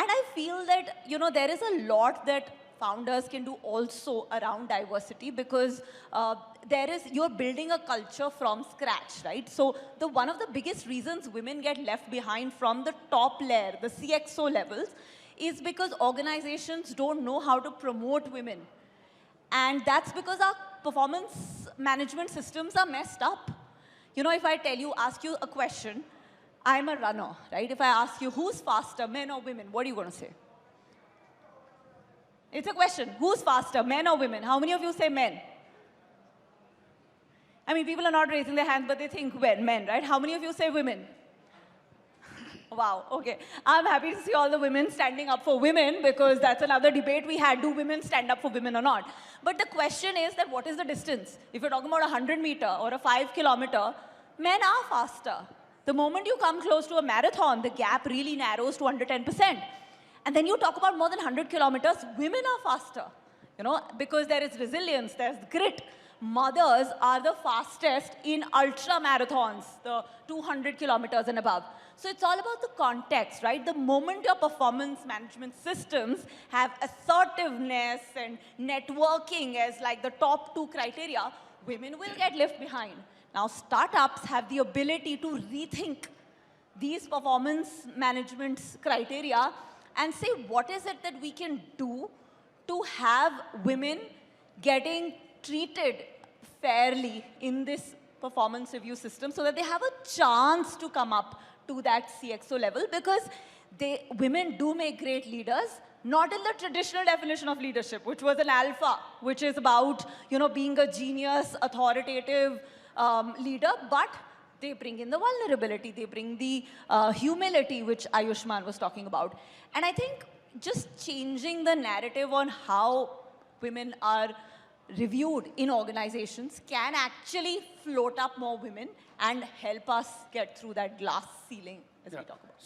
And I feel that, there is a lot that founders can do also around diversity because you're building a culture from scratch, right? So one of the biggest reasons women get left behind from the top layer, the CXO levels, is because organizations don't know how to promote women. And that's because our performance management systems are messed up. If I ask you a question, I'm a runner, right? If I ask you, who's faster, men or women, what are you going to say? It's a question. Who's faster, men or women? How many of you say men? I mean, people are not raising their hands, but they think men, right? How many of you say women? Wow, okay. I'm happy to see all the women standing up for women because that's another debate we had. Do women stand up for women or not? But the question is that what is the distance? If you're talking about a 100-meter or a 5-kilometer, men are faster. The moment you come close to a marathon, the gap really narrows to under 10%. And then you talk about more than 100 kilometers, women are faster, because there is resilience, there's grit. Mothers are the fastest in ultra marathons, the 200 kilometers and above. So it's all about the context, right? The moment your performance management systems have assertiveness and networking as like the top 2 criteria, women will get left behind. Now, startups have the ability to rethink these performance management criteria and say, what is it that we can do to have women getting treated fairly in this performance review system so that they have a chance to come up to that CXO level, because women do make great leaders, not in the traditional definition of leadership, which was an alpha, which is about, being a genius, authoritative leader, but they bring in the vulnerability, they bring the humility, which Ayushman was talking about. And I think just changing the narrative on how women are reviewed in organizations can actually float up more women and help us get through that glass ceiling as we talk about.